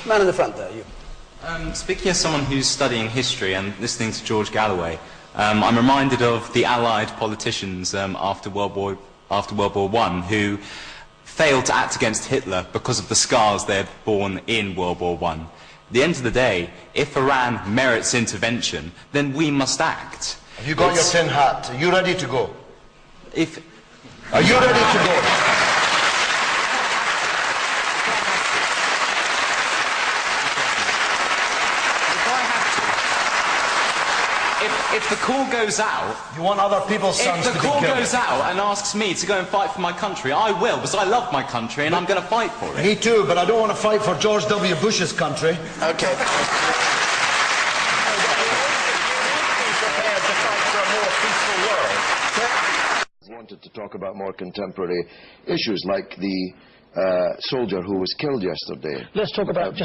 Man in the front there, you. Speaking as someone who's studying history and listening to George Galloway, I'm reminded of the Allied politicians after World War I who failed to act against Hitler because of the scars they had borne in World War I. At the end of the day, if Iran merits intervention, then we must act. Have you got your tin hat? Are you ready to go? Are you ready to go? If the call goes out... You want other people's sons to be killed? If the call goes out and asks me to go and fight for my country, I will, because I love my country and I'm going to fight for it. Me too, but I don't want to fight for George W. Bush's country. Okay. Wanted to talk about more contemporary issues like the soldier who was killed yesterday. Let's talk about let's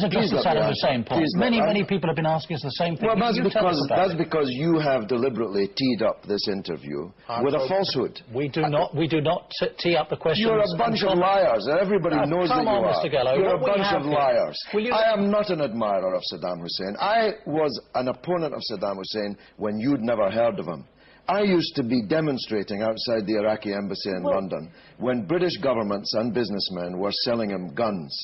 address the same point. Many people have been asking us the same thing. Well, that's because you have deliberately teed up this interview with a falsehood. We do not tee up the questions. You're a bunch of liars. Everybody knows that you are. Mr. Gallo, you're a bunch of liars. I am not an admirer of Saddam Hussein. I was an opponent of Saddam Hussein when you'd never heard of him. I used to be demonstrating outside the Iraqi embassy in London when British governments and businessmen were selling him guns.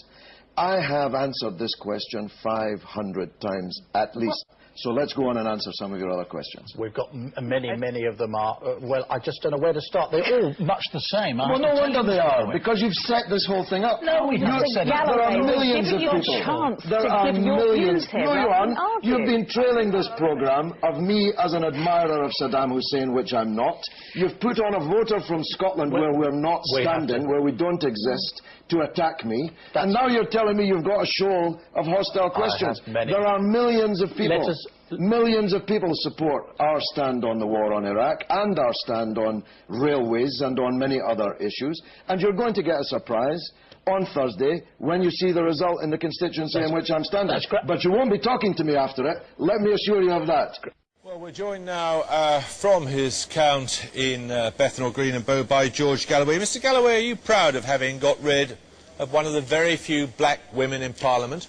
I have answered this question 500 times at least. So let's go on and answer some of your other questions. We've got many of them are, well, I just don't know where to start. They're all much the same. Well, no wonder they are, because you've set this whole thing up. No, we've not set it up. There are millions of people. There are millions. No, you aren't. You've been trailing this program of me as an admirer of Saddam Hussein, which I'm not. You've put on a voter from Scotland where we're not standing, where we don't exist, to attack me. And now you're telling me you've got a shoal of hostile questions. There are millions of people. Millions of people support our stand on the war on Iraq and our stand on railways and on many other issues. And you're going to get a surprise on Thursday when you see the result in the constituency in which I'm standing. But you won't be talking to me after it. Let me assure you of that. Well, we're joined now from his count in Bethnal Green and Bow by George Galloway. Mr. Galloway, are you proud of having got rid of one of the very few black women in Parliament?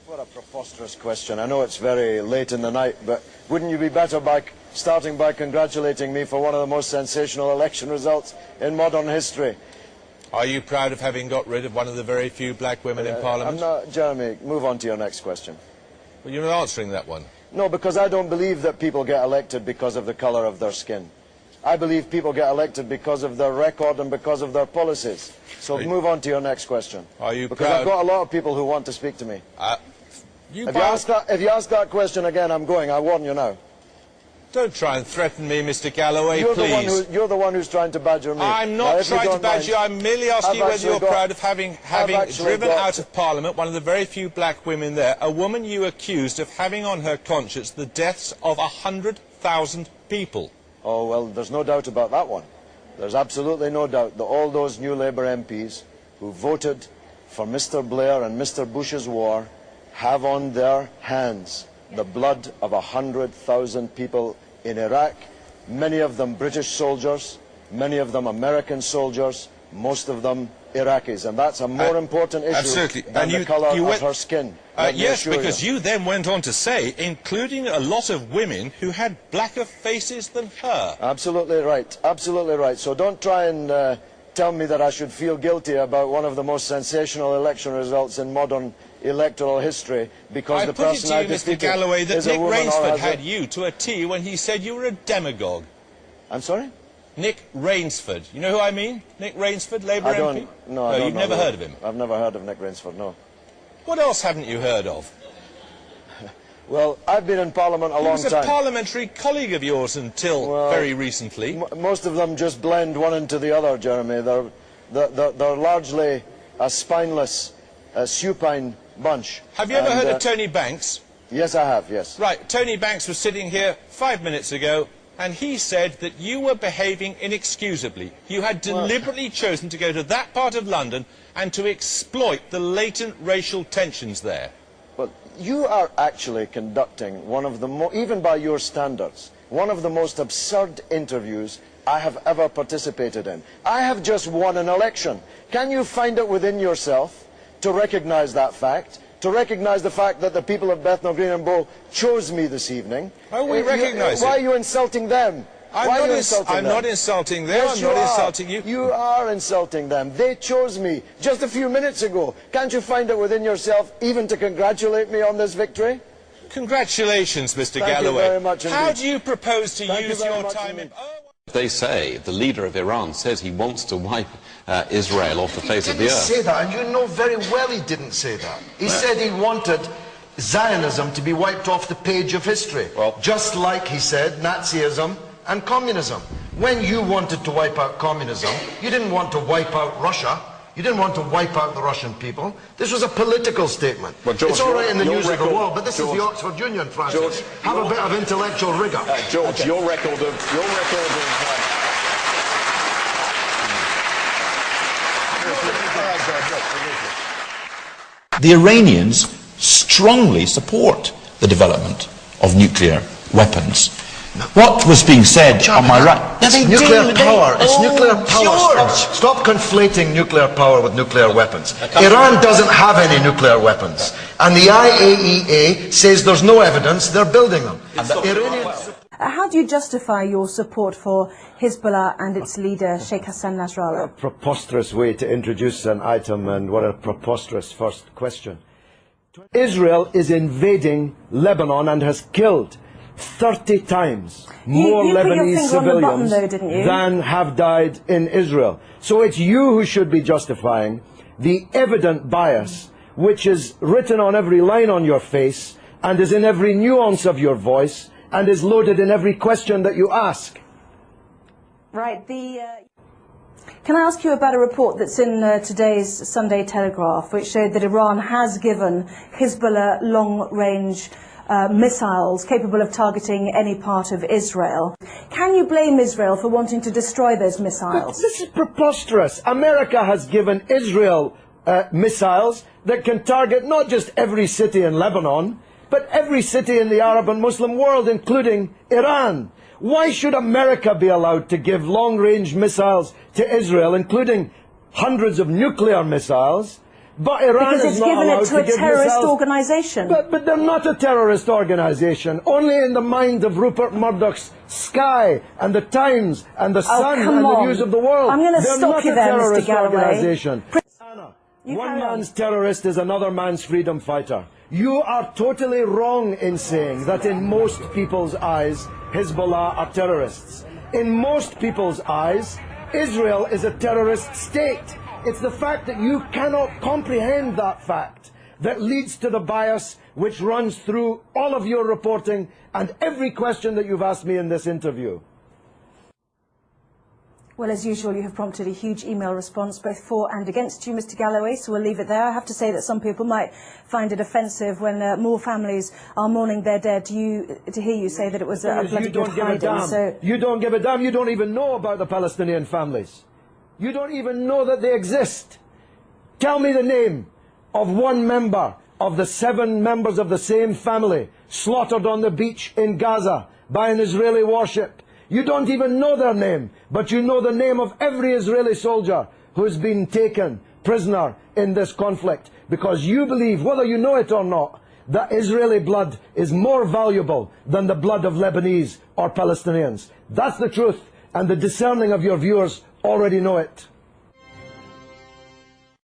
What a preposterous question. I know it's very late in the night, but wouldn't you be better by starting by congratulating me for one of the most sensational election results in modern history? Are you proud of having got rid of one of the very few black women in Parliament? I'm not, Jeremy, move on to your next question. Well, you're not answering that one. No, because I don't believe that people get elected because of the colour of their skin. I believe people get elected because of their record and because of their policies. So move on to your next question. Are you because proud? I've got a lot of people who want to speak to me. If you ask that question again, I'm going. I warn you now. Don't try and threaten me, Mr. Galloway, please. You're the one who's trying to badger me. I'm not trying to badger you. I'm merely asking whether you're proud of having driven out of Parliament one of the very few black women there, a woman you accused of having on her conscience the deaths of 100,000 people. Oh, well, there's no doubt about that one. There's absolutely no doubt that all those new Labour MPs who voted for Mr. Blair and Mr. Bush's war have on their hands the blood of 100,000 people in Iraq, many of them British soldiers, many of them American soldiers, most of them Iraqis, and that's a more important issue than the colour of her skin. Yes, because you then went on to say, including a lot of women who had blacker faces than her. Absolutely right, absolutely right. So don't try and tell me that I should feel guilty about one of the most sensational election results in modern electoral history because the person I defeated Mr. Galloway, that is a Nick woman Rainsford had you to a T when he said you were a demagogue. I'm sorry? Nick Rainsford. You know who I mean? Nick Rainsford, Labour MP? No, you've never heard of him? I've never heard of Nick Rainsford, no. What else haven't you heard of? Well, I've been in Parliament a long time. He was a parliamentary colleague of yours until very recently. Most of them just blend one into the other, Jeremy. They're largely a spineless, supine bunch. Have you ever heard of Tony Banks? Yes, I have, yes. Right, Tony Banks was sitting here 5 minutes ago, and he said that you were behaving inexcusably. You had deliberately chosen to go to that part of London and to exploit the latent racial tensions there. Well, you are actually conducting one of the, even by your standards, one of the most absurd interviews I have ever participated in. I have just won an election. Can you find it within yourself to recognise that fact, to recognise the fact that the people of Bethnal Green and Bow chose me this evening. Oh, we recognise it. Why are you insulting them? I'm not insulting them. Yes, I'm not insulting you. You are insulting them. They chose me just a few minutes ago. Can't you find it within yourself even to congratulate me on this victory? Congratulations, Mr. Galloway. Thank you very much indeed. How do you propose to use your time in... They say, the leader of Iran says he wants to wipe Israel off the face of the earth. He didn't say that, and you know very well he didn't say that. He said he wanted Zionism to be wiped off the page of history. Well, just like he said Nazism and communism. When you wanted to wipe out communism, you didn't want to wipe out Russia. You didn't want to wipe out the Russian people. This was a political statement. Well, George, it's all right in the news of the record, world, but this is the Oxford Union, Francis. George, have a bit of intellectual rigour. George, okay. your record of The Iranians strongly support the development of nuclear weapons. What was being said on my right? It's nuclear power. It's nuclear power. Stop conflating nuclear power with nuclear weapons. Iran doesn't have any nuclear weapons. And the IAEA says there's no evidence they're building them. How do you justify your support for Hezbollah and its leader, Sheikh Hassan Nasrallah? What a preposterous way to introduce an item, and what a preposterous first question. Israel is invading Lebanon and has killed 30 times more Lebanese civilians than have died in Israel. So it's you who should be justifying the evident bias which is written on every line on your face and is in every nuance of your voice and is loaded in every question that you ask. Right. Can I ask you about a report that's in today's Sunday Telegraph, which showed that Iran has given Hezbollah long-range missiles capable of targeting any part of Israel. Can you blame Israel for wanting to destroy those missiles? But this is preposterous. America has given Israel missiles that can target not just every city in Lebanon, but every city in the Arab and Muslim world, including Iran. Why should America be allowed to give long-range missiles to Israel, including hundreds of nuclear missiles, but Iran is not allowed to give missiles? Because it's given it to a terrorist organisation. But they're not a terrorist organisation. Only in the mind of Rupert Murdoch's Sky and the Times and the Sun and the News of the World. I'm going to stop you there, Mr. Galloway. One man's terrorist is another man's freedom fighter. You are totally wrong in saying that in most people's eyes, Hezbollah are terrorists. In most people's eyes, Israel is a terrorist state. It's the fact that you cannot comprehend that fact that leads to the bias which runs through all of your reporting and every question that you've asked me in this interview. Well, as usual, you have prompted a huge email response, both for and against you, Mr. Galloway, so we'll leave it there. I have to say that some people might find it offensive when more families are mourning their dead to hear you say that it was a bloody good hiding. So you don't give a damn. You don't even know about the Palestinian families. You don't even know that they exist. Tell me the name of one member of the 7 members of the same family slaughtered on the beach in Gaza by an Israeli warship. You don't even know their name, but you know the name of every Israeli soldier who's been taken prisoner in this conflict, because you believe, whether you know it or not, that Israeli blood is more valuable than the blood of Lebanese or Palestinians. That's the truth, and the discerning of your viewers already know it.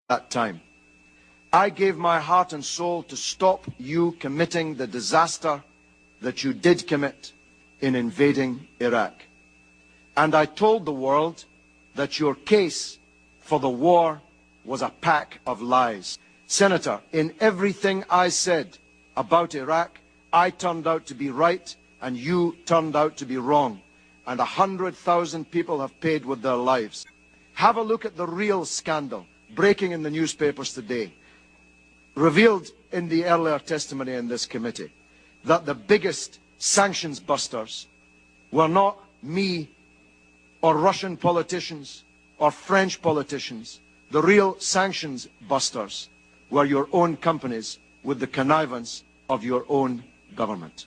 That time, I gave my heart and soul to stop you committing the disaster that you did commit in invading Iraq. And I told the world that your case for the war was a pack of lies. Senator, in everything I said about Iraq, I turned out to be right and you turned out to be wrong. And 100,000 people have paid with their lives. Have a look at the real scandal breaking in the newspapers today, revealed in the earlier testimony in this committee, that the biggest sanctions busters were not me or Russian politicians or French politicians. The real sanctions busters were your own companies with the connivance of your own government.